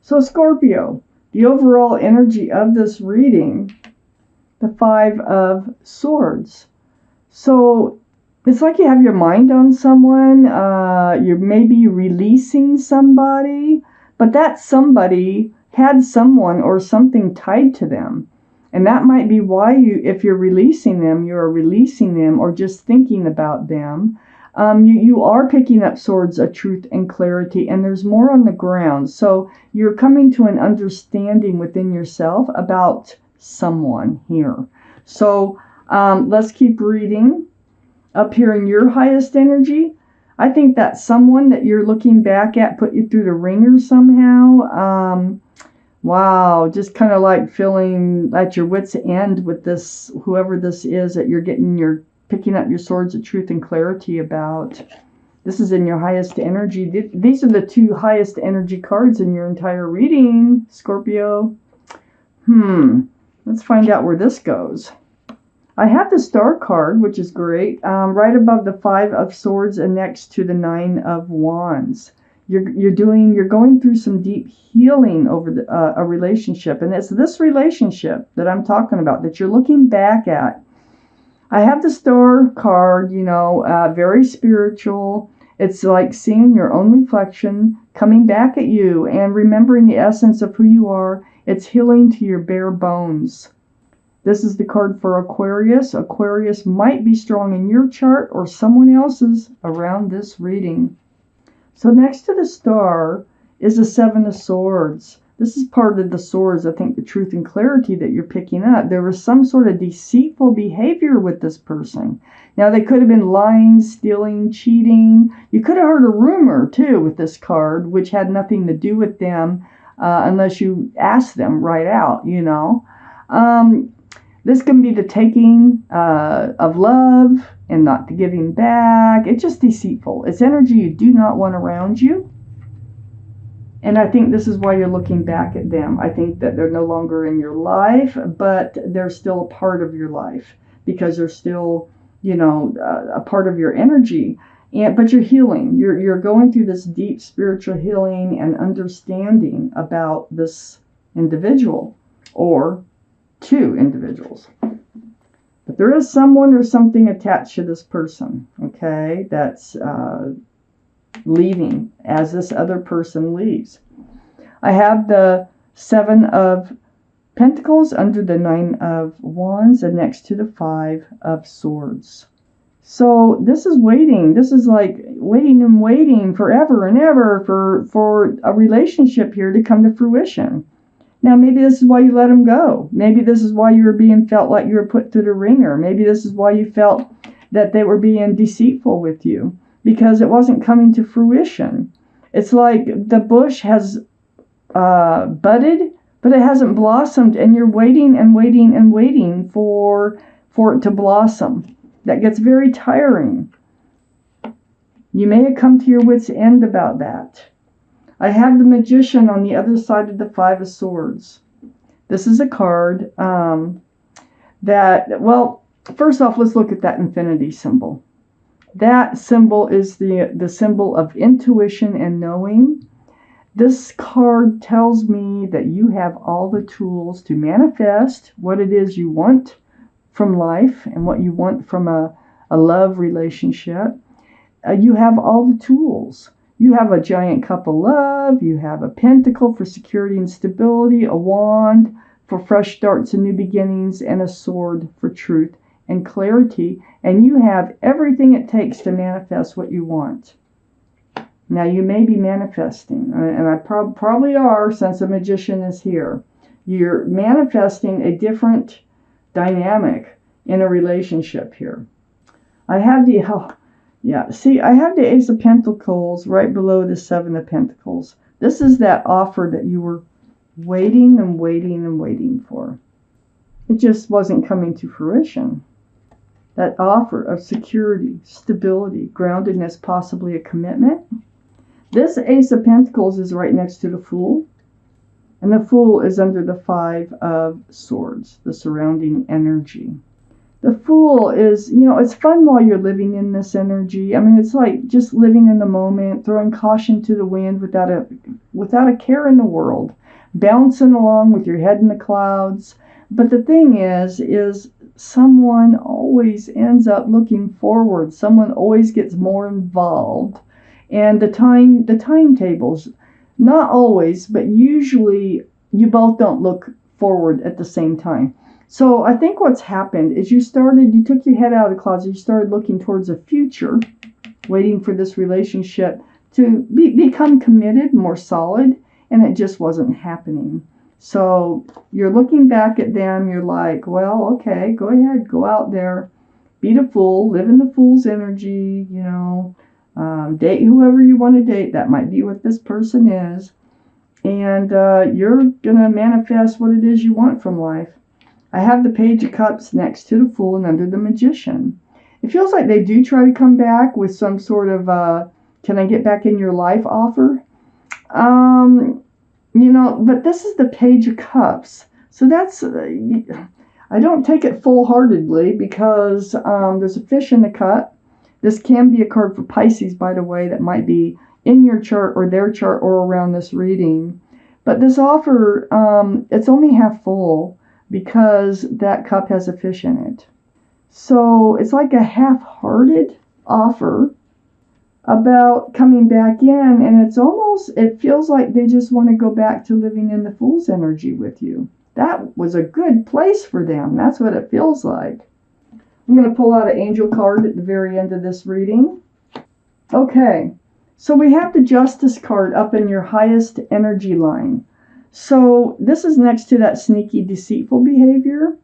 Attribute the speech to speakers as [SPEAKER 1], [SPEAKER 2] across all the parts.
[SPEAKER 1] So Scorpio, the overall energy of this reading, the Five of Swords. So it's like you have your mind on someone, you're maybe releasing somebody, but that somebody had someone or something tied to them. And that might be why if you're releasing them, you're releasing them or just thinking about them. You are picking up swords of truth and clarity, and there's more on the ground. So you're coming to an understanding within yourself about someone here. So let's keep reading. Up here in your highest energy, I think that someone that you're looking back at put you through the ringer somehow. Wow, just kind of like feeling at your wit's end with this, whoever this is that you're picking up your swords of truth and clarity about. This is in your highest energy. These are the two highest energy cards in your entire reading, Scorpio. Let's find out where this goes. I have the Star card, which is great, right above the Five of Swords and next to the Nine of Wands. You're going through some deep healing over a relationship, and it's this relationship that I'm talking about that you're looking back at. I have the Star card, very spiritual. It's like seeing your own reflection coming back at you and remembering the essence of who you are. It's healing to your bare bones. This is the card for Aquarius. Aquarius might be strong in your chart or someone else's around this reading. So next to the Star is the Seven of Swords. This is part of the swords, I think, the truth and clarity that you're picking up. There was some sort of deceitful behavior with this person. Now, they could have been lying, stealing, cheating. You could have heard a rumor, too, with this card, which had nothing to do with them unless you asked them right out, This can be the taking of love and not the giving back. It's just deceitful. It's energy you do not want around you. And I think this is why you're looking back at them. I think that they're no longer in your life, but they're still a part of your life because they're still, a part of your energy. But you're healing. You're going through this deep spiritual healing and understanding about this individual or two individuals. But there is someone or something attached to this person, okay, that's leaving as this other person leaves. I have the Seven of Pentacles under the Nine of Wands and next to the Five of Swords. So this is waiting. This is like waiting and waiting forever and ever for a relationship here to come to fruition. Now, maybe this is why you let them go. Maybe this is why you were felt like you were put through the ringer. Maybe this is why you felt that they were being deceitful with you because it wasn't coming to fruition. It's like the bush has budded, but it hasn't blossomed, and you're waiting and waiting and waiting for it to blossom. That gets very tiring. You may have come to your wit's end about that. I have the Magician on the other side of the Five of Swords. This is a card first off, let's look at that infinity symbol. That symbol is the symbol of intuition and knowing. This card tells me that you have all the tools to manifest what it is you want from life and what you want from a love relationship. You have all the tools. You have a giant cup of love, you have a pentacle for security and stability, a wand for fresh starts and new beginnings, and a sword for truth and clarity. And you have everything it takes to manifest what you want. Now, you may be manifesting, and I probably are since the Magician is here. You're manifesting a different dynamic in a relationship here. I have I have the Ace of Pentacles right below the Seven of Pentacles. This is that offer that you were waiting and waiting and waiting for. It just wasn't coming to fruition. That offer of security, stability, groundedness, possibly a commitment. This Ace of Pentacles is right next to the Fool. And the Fool is under the Five of Swords, the surrounding energy. The Fool is, it's fun while you're living in this energy. I mean, it's like just living in the moment, throwing caution to the wind without a care in the world, bouncing along with your head in the clouds. But the thing is someone always ends up looking forward. Someone always gets more involved. And the timetables, not always, but usually you both don't look forward at the same time. So I think what's happened is you took your head out of the closet, you started looking towards the future, waiting for this relationship to become committed, more solid, and it just wasn't happening. So you're looking back at them, you're like, well, okay, go ahead, go out there, be the fool, live in the fool's energy, date whoever you want to date. That might be what this person is. And you're going to manifest what it is you want from life. I have the Page of Cups next to the Fool and under the Magician. It feels like they do try to come back with some sort of, can I get back in your life offer? But this is the Page of Cups. So that's, I don't take it full-heartedly because there's a fish in the cup. This can be a card for Pisces, by the way, that might be in your chart or their chart or around this reading. But this offer, it's only half full, because that cup has a fish in it. So it's like a half-hearted offer about coming back in, and it feels like they just want to go back to living in the Fool's energy with you. That was a good place for them. That's what it feels like. I'm going to pull out an angel card at the very end of this reading. Okay, so we have the Justice card up in your highest energy line. So this is next to that sneaky, deceitful behavior.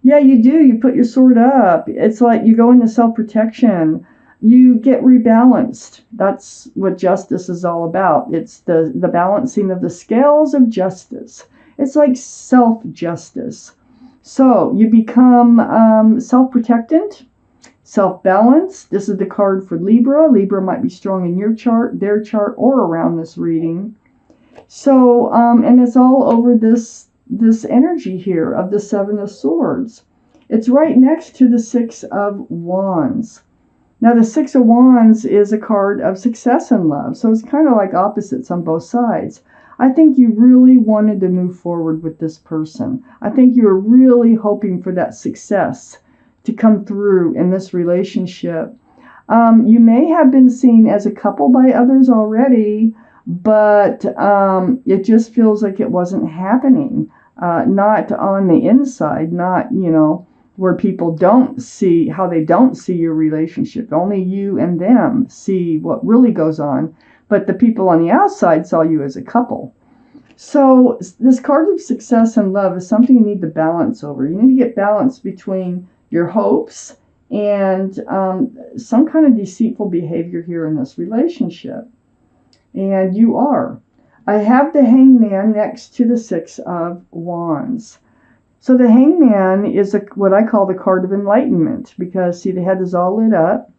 [SPEAKER 1] Yeah, you do. You put your sword up. It's like you go into self-protection. You get rebalanced. That's what justice is all about. It's the balancing of the scales of justice. It's like self-justice. So you become self-protectant, self-balanced. This is the card for Libra. Libra might be strong in your chart, their chart, or around this reading. So, and it's all over this energy here of the Seven of Swords. It's right next to the Six of Wands. Now, the Six of Wands is a card of success in love. So it's kind of like opposites on both sides. I think you really wanted to move forward with this person. I think you were really hoping for that success to come through in this relationship. You may have been seen as a couple by others already, but it just feels like it wasn't happening. Not on the inside, not, where people don't see how they don't see your relationship. Only you and them see what really goes on, but the people on the outside saw you as a couple. So this card of success and love is something you need to balance over. You need to get balance between your hopes and some kind of deceitful behavior here in this relationship. And you are. I have the Hangman next to the Six of Wands. So the Hangman is what I call the card of enlightenment, because, see, the head is all lit up.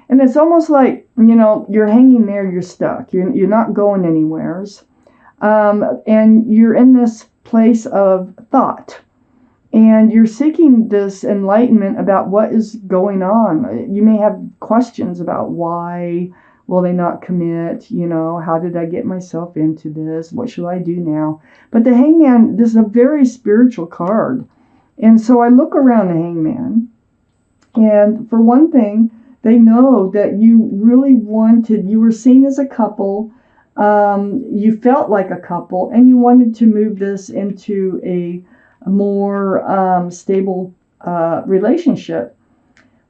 [SPEAKER 1] And it's almost like, you're hanging there, you're stuck. You're not going anywheres. And you're in this place of thought. And you're seeking this enlightenment about what is going on. You may have questions about why will they not commit? How did I get myself into this? What should I do now? But the Hangman, this is a very spiritual card. And so I look around the Hangman. And for one thing, they know that you really you were seen as a couple. You felt like a couple, and you wanted to move this into a more stable relationship.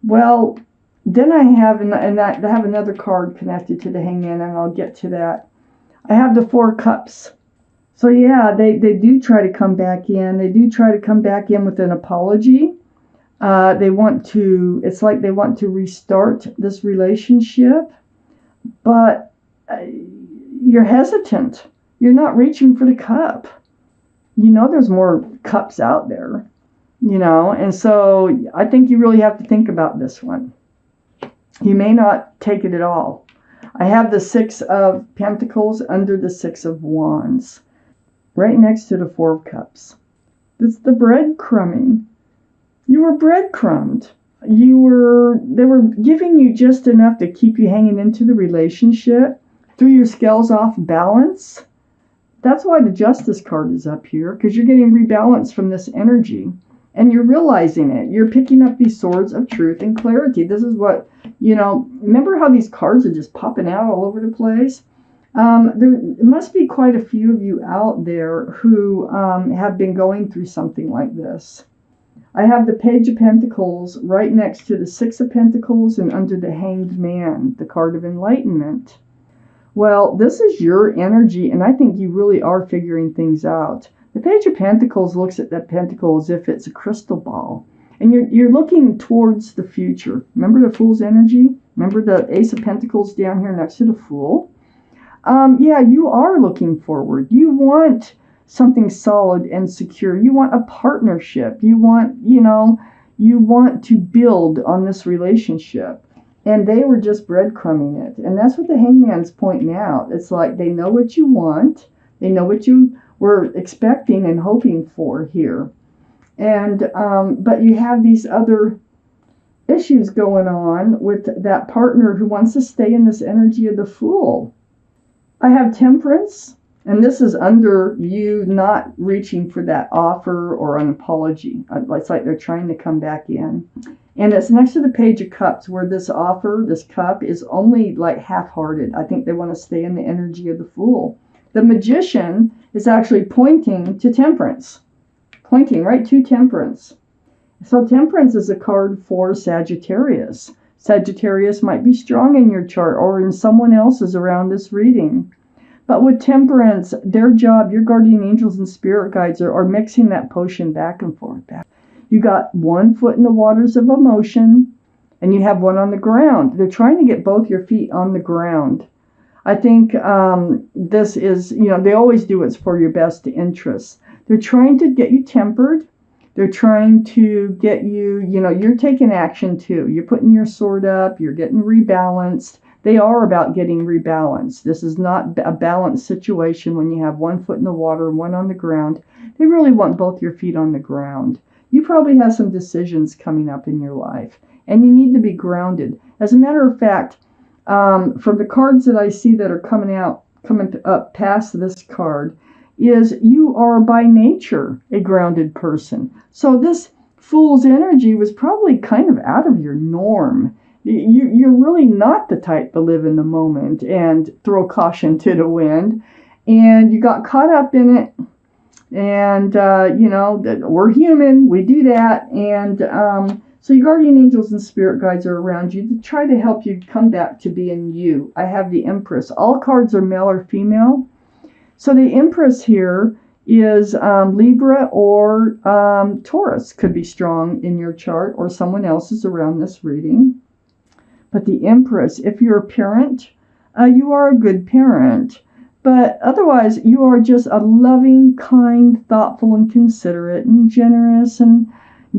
[SPEAKER 1] Well, then I have, I have another card connected to the Hangman, and I'll get to that. I have the Four Cups. So yeah, they do try to come back in. They do try to come back in with an apology. It's like they want to restart this relationship, but you're hesitant. You're not reaching for the cup. There's more cups out there, and so I think you really have to think about this one. You may not take it at all. I have the Six of Pentacles under the Six of Wands, right next to the Four of Cups. It's the breadcrumbing. You were breadcrumbed. They were giving you just enough to keep you hanging into the relationship, threw your scales off balance. That's why the Justice card is up here, because you're getting rebalanced from this energy. And you're realizing it. You're picking up these swords of truth and clarity. This is what, remember how these cards are just popping out all over the place? There must be quite a few of you out there who have been going through something like this. I have the Page of Pentacles right next to the Six of Pentacles and under the Hanged Man, the card of enlightenment. Well, this is your energy, and I think you really are figuring things out. The Page of Pentacles looks at that pentacle as if it's a crystal ball, and you're looking towards the future. Remember the Fool's energy? Remember the Ace of Pentacles down here next to the Fool? Yeah, you are looking forward. You want something solid and secure. You want a partnership. You want to build on this relationship. And they were just breadcrumbing it. And that's what the Hangman's pointing out. It's like they know what you want. They know what you were expecting and hoping for here. And but you have these other issues going on with that partner who wants to stay in this energy of the Fool. I have Temperance, and this is under you not reaching for that offer or an apology. It's like they're trying to come back in. And it's next to the Page of Cups, where this offer, this cup, is only like half-hearted. I think they want to stay in the energy of the Fool. The Magician is actually pointing to Temperance. Pointing right to Temperance. So Temperance is a card for Sagittarius. Sagittarius might be strong in your chart or in someone else's around this reading. But with Temperance, their job, your guardian angels and spirit guides are mixing that potion back and forth. You got one foot in the waters of emotion, and you have one on the ground. They're trying to get both your feet on the ground. I think this is, they always do what's for your best interests. They're trying to get you tempered. They're trying to get you, you're taking action too. You're putting your sword up. You're getting rebalanced. They are about getting rebalanced. This is not a balanced situation when you have one foot in the water and one on the ground. They really want both your feet on the ground. You probably have some decisions coming up in your life, and you need to be grounded. As a matter of fact, from the cards that I see that are coming up past this card, is you are by nature a grounded person. So this Fool's energy was probably kind of out of your norm. You're really not the type to live in the moment and throw caution to the wind. And you got caught up in it. And, we're human. We do that. And so your guardian angels and spirit guides are around you to try to help you come back to being you. I have the Empress. All cards are male or female. So the Empress here is Libra or Taurus. Could be strong in your chart or someone else's around this reading. But the Empress, if you're a parent, you are a good parent. But otherwise, you are just a loving, kind, thoughtful, and considerate, and generous, and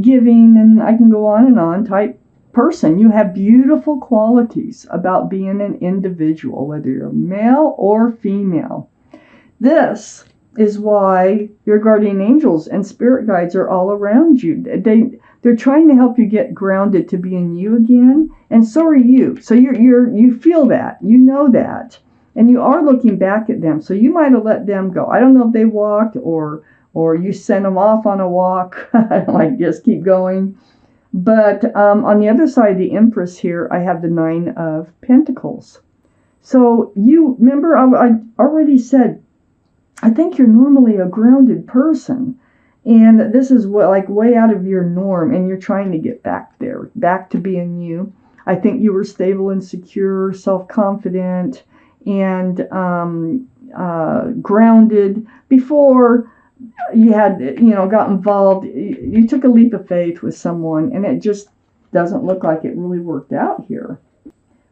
[SPEAKER 1] giving, and I can go on type person. You have beautiful qualities about being an individual, whether you're male or female. This is why your guardian angels and spirit guides are all around you. They're trying to help you get grounded to being you again, and so are you. So you feel that, you know that. And you are looking back at them. So you might have let them go. I don't know if they walked or you sent them off on a walk. Like, just keep going. But on the other side of the Empress here, I have the Nine of Pentacles. So you remember, I already said, I think you're normally a grounded person. And this is way out of your norm. And you're trying to get back there, back to being you. I think you were stable and secure, self-confident, and grounded before you had got involved. You took a leap of faith with someone, and it just doesn't look like it really worked out here.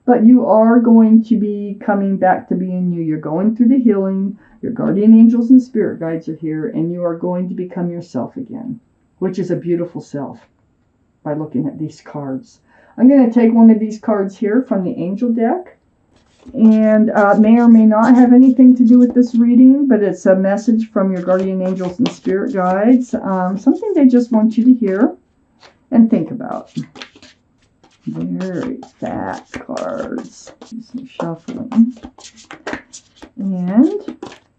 [SPEAKER 1] But you are going to be coming back to being you. You're going through the healing. Your guardian angels and spirit guides are here, and you are going to become yourself again, which is a beautiful self by looking at these cards. I'm going to take one of these cards here from the angel deck. And may or may not have anything to do with this reading, but it's a message from your guardian angels and spirit guides, something they just want you to hear. and think about. Very fat cards. Do some shuffling. And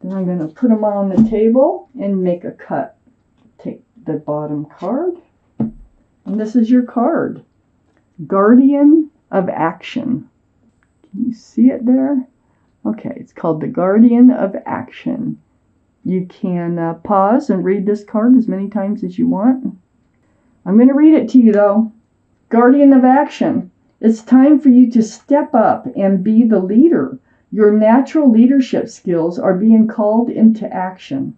[SPEAKER 1] then I'm going to put them on the table and make a cut. Take the bottom card. And this is your card. Guardian of Action. Can you see it there? Okay, it's called the Guardian of Action. You can pause and read this card as many times as you want. I'm going to read it to you though. Guardian of Action. It's time for you to step up and be the leader. Your natural leadership skills are being called into action.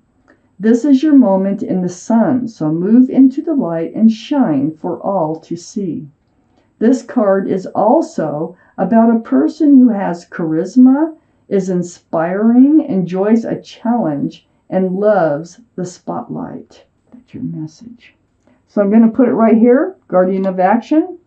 [SPEAKER 1] This is your moment in the sun, so move into the light and shine for all to see. This card is also about a person who has charisma, is inspiring, enjoys a challenge, and loves the spotlight. That's your message. So I'm going to put it right here, Guardian of Action.